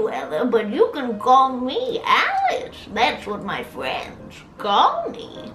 Merriweather, but you can call me Alice. That's what my friends call me.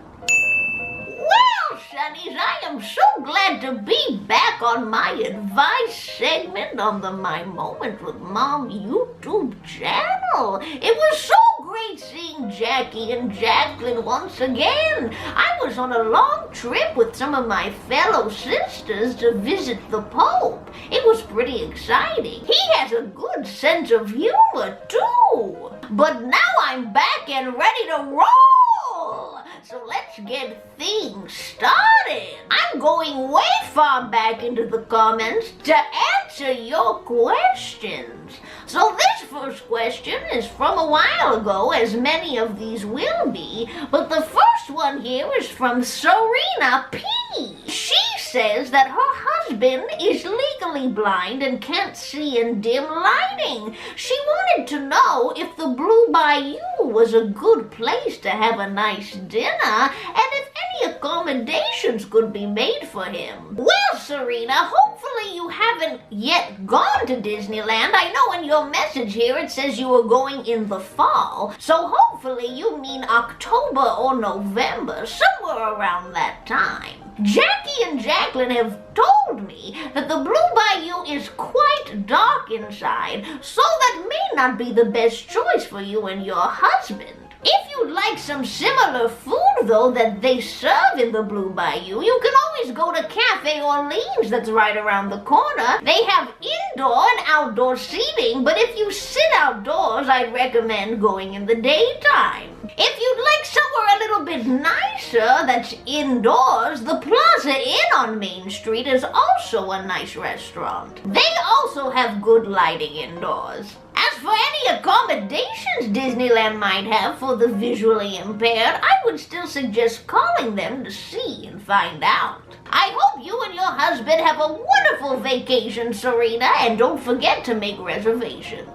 Well, Sonnies, I am so glad to be back on my advice segment on the My Moment with Mom YouTube channel. It was so great seeing Jackie and Jaclyn once again. I was on a long trip with some of my fellow sisters to visit the Pope. It was pretty exciting. He has a good sense of humor, too. But now I'm back and ready to roll. So let's get things started. I'm going way far back into the comments to answer your questions. So this first question is from a while ago, as many of these will be, but the first one here is from Serena P. She says that her husband is legally blind and can't see in dim lighting. She wanted to know if the Blue Bayou was a good place to have a nice dinner and if any accommodations could be made for him. Well, Serena, hopefully you haven't yet gone to Disneyland. I know in your message here it says you are going in the fall, so hopefully you mean October or November, somewhere around that time. Jackie and Jaclyn have told me that the Blue Bayou is quite dark inside, so that may not be the best choice for you and your husband. If you'd like some similar food, though, that they serve in the Blue Bayou, you can always go to Cafe Orleans that's right around the corner. They have indoor and outdoor seating, but if you sit outdoors, I'd recommend going in the daytime. If you'd like somewhere a little bit nicer that's indoors, the Plaza Inn on Main Street is also a nice restaurant. They also have good lighting indoors. As for any accommodations Disneyland might have for the visually impaired, I would still suggest calling them to see and find out. I hope you and your husband have a wonderful vacation, Serena, and don't forget to make reservations.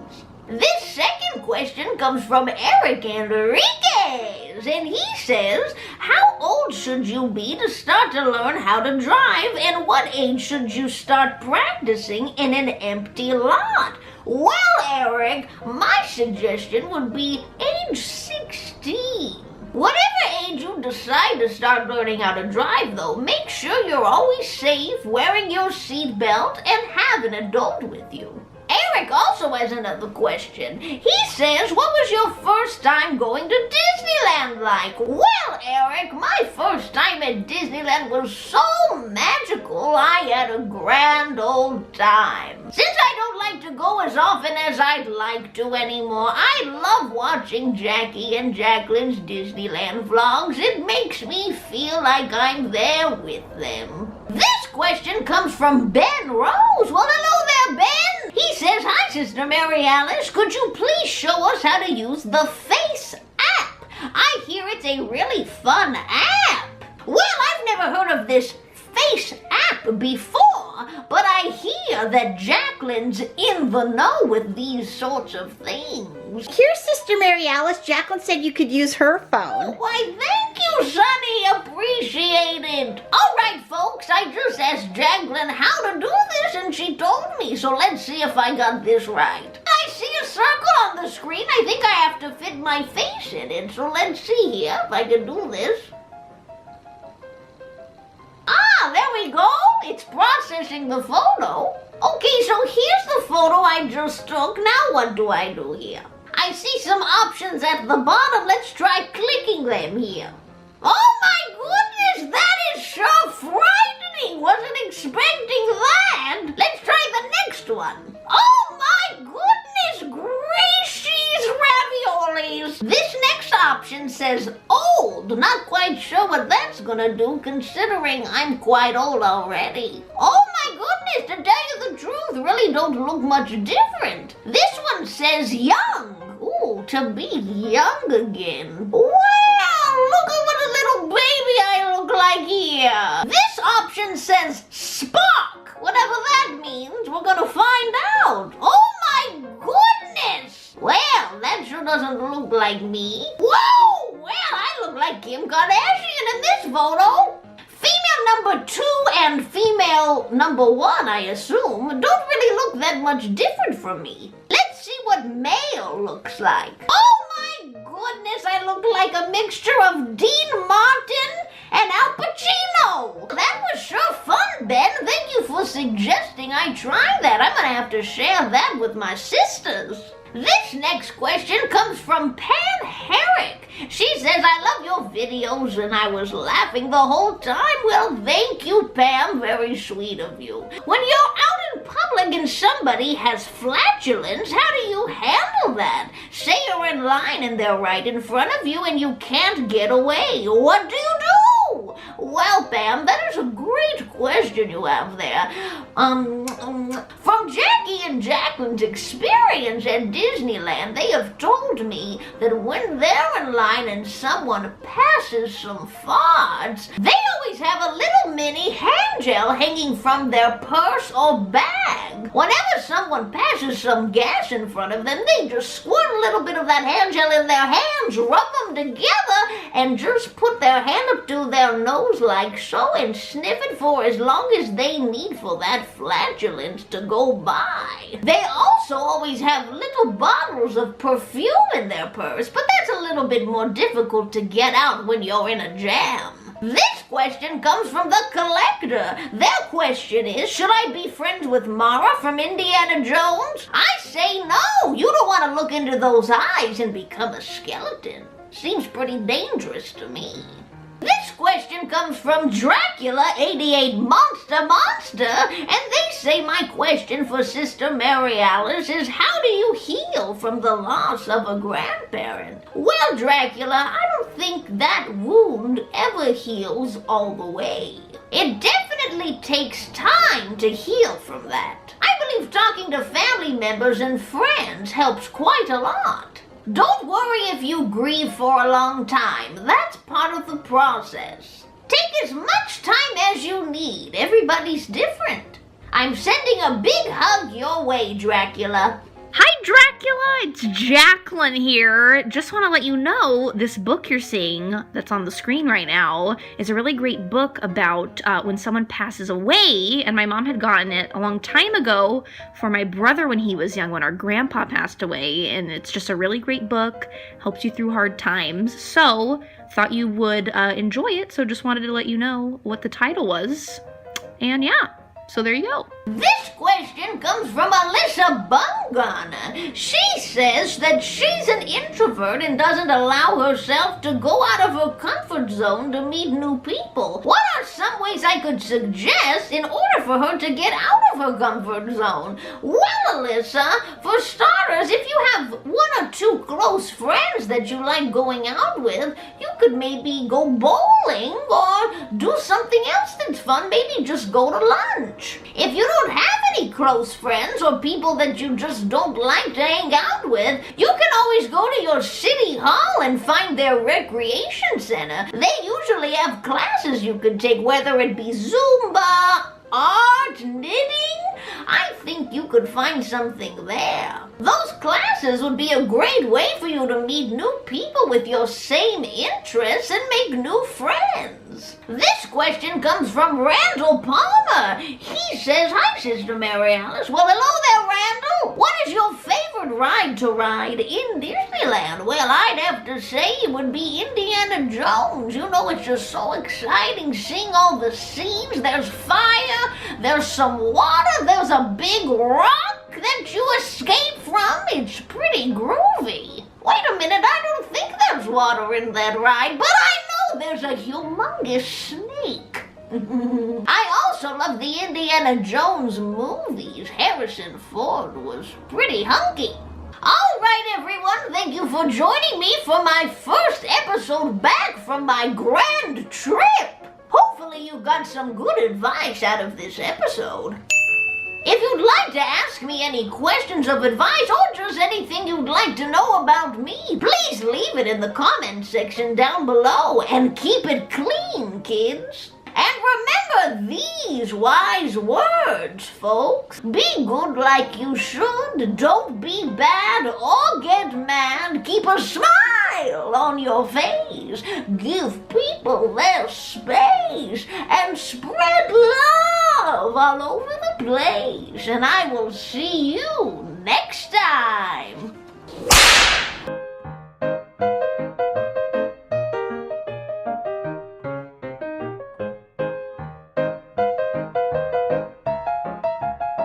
This second question comes from Eric Enriquez, and he says, how old should you be to start to learn how to drive, and what age should you start practicing in an empty lot? Well, Eric, my suggestion would be age 16. Whatever age you decide to start learning how to drive, though, make sure you're always safe, wearing your seatbelt, and have an adult with you. Eric also has another question. He says, what was your first time going to Disneyland like? Well, Eric, my first time at Disneyland was so magical, I had a grand old time. Since I don't like to go as often as I'd like to anymore, I love watching Jackie and Jaclyn's Disneyland vlogs. It makes me feel like I'm there with them. This question comes from Ben Rose. Well, hello there, Ben. He says, hi, Sister Mary Alice. Could you please show us how to use the FaceApp? I hear it's a really fun app. Well, I've never heard of this FaceApp before, but I hear that Jaclyn's in the know with these sorts of things. Here, Sister Mary Alice, Jaclyn said you could use her phone. Why, thank you, Sonny. Appreciate it. All right, folks, I just asked Jaclyn how to do this, and she told me, so let's see if I got this right. I see a circle on the screen. I think I have to fit my face in it, so let's see here if I can do this. Ah, there we go. It's processing the photo. Okay, so here's the photo I just took. Now what do I do here? I see some options at the bottom. Let's try clicking them here. Oh my goodness, that is so frightening. Wasn't expecting that. Let's try the next one. Oh my goodness gracious raviolis. This next option says old. Not quite sure what that's gonna do considering I'm quite old already. Oh my goodness, to tell you the truth, really don't look much different. This one says young. Ooh, to be young again. Wow, look at what a little baby I look like here. This option says spark. Whatever that means, we're gonna find out. Oh my goodness. Well, that sure doesn't look like me. Whoa, well, I look like Kim Kardashian in this photo. Female number 2 and female number 1, I assume, don't really look that much different from me. Let's Let's see what male looks like. Oh my goodness, I look like a mixture of Dean Martin and Al Pacino. That was sure fun, Ben. Thank you for suggesting I try that. I'm gonna have to share that with my sisters. This next question comes from Pam Herrick. She says, I love your videos and I was laughing the whole time. Well, thank you, Pam. Very sweet of you. When you're out in public and somebody has flatulence, how do you handle that? Say you're in line and they're right in front of you and you can't get away. What do you do? Well, Pam, that is a great question you have there. From Jackie and Jaclyn's experience at Disneyland, they have told me that when they're in line and someone passes some farts, they always have a little mini hand gel hanging from their purse or bag. Whenever someone passes some gas in front of them, they just squirt a little bit of that hand gel in their hands, rub them together, and just put their hand up to their nose like so and sniff it for as long as they need for that flatulence to go by. They also always have little bottles of perfume in their purse, but that's a little bit more difficult to get out when you're in a jam. This question comes from the collector. Their question is, should I be friends with Mara from Indiana Jones? I say no. You don't want to look into those eyes and become a skeleton. Seems pretty dangerous to me. This question comes from Dracula88 Monster, and they say my question for Sister Mary Alice is, how do you heal from the loss of a grandparent? Well, Dracula, I don't think that wound ever heals all the way. It definitely takes time to heal from that. I believe talking to family members and friends helps quite a lot. Don't worry if you grieve for a long time. That's part of the process. Take as much time as you need. Everybody's different. I'm sending a big hug your way, Dracula. Hi, Dracula! It's Jaclyn here. Just want to let you know, this book you're seeing that's on the screen right now is a really great book about when someone passes away, and my mom had gotten it a long time ago for my brother when he was young, when our grandpa passed away, and it's just a really great book, helps you through hard times, so thought you would enjoy it, so just wanted to let you know what the title was, and yeah. So there you go. This question comes from Alyssa Bungana. She says that she's an introvert and doesn't allow herself to go out of her comfort zone to meet new people. What are some ways I could suggest in order for her to get out of her comfort zone? Well, Alyssa, for starters, if you have one or two close friends that you like going out with, you could maybe go bowling or do something else that's fun. Maybe just go to lunch. If you don't have any close friends or people that you just don't like to hang out with, you can always go to your city hall and find their recreation center. They usually have classes you could take, whether it be Zumba, art, knitting. I think you could find something there. Those classes would be a great way for you to meet new people with your same interests and make new friends. This question comes from Randall Palmer. He says, hi, Sister Mary Alice. Well, hello there, Randall. What is your favorite ride to ride in Disneyland? Well, I'd have to say it would be Indiana Jones. You know, it's just so exciting seeing all the scenes. There's fire, there's some water, there's a big rock that you escape from. It's pretty groovy. Wait a minute, I don't think there's water in that ride, but I know there's a humongous snake. I also love the Indiana Jones movies. Harrison Ford was pretty hunky. All right, everyone, thank you for joining me for my first episode back from my grand trip. Hopefully you got some good advice out of this episode. If you'd like to ask me any questions of advice or just anything you'd like to know about me, please leave it in the comment section down below and keep it clean, kids. And remember these wise words, folks. Be good like you should, don't be bad or get mad, keep a smile on your face, give people their space, and spread love all over the place. And I will see you next time.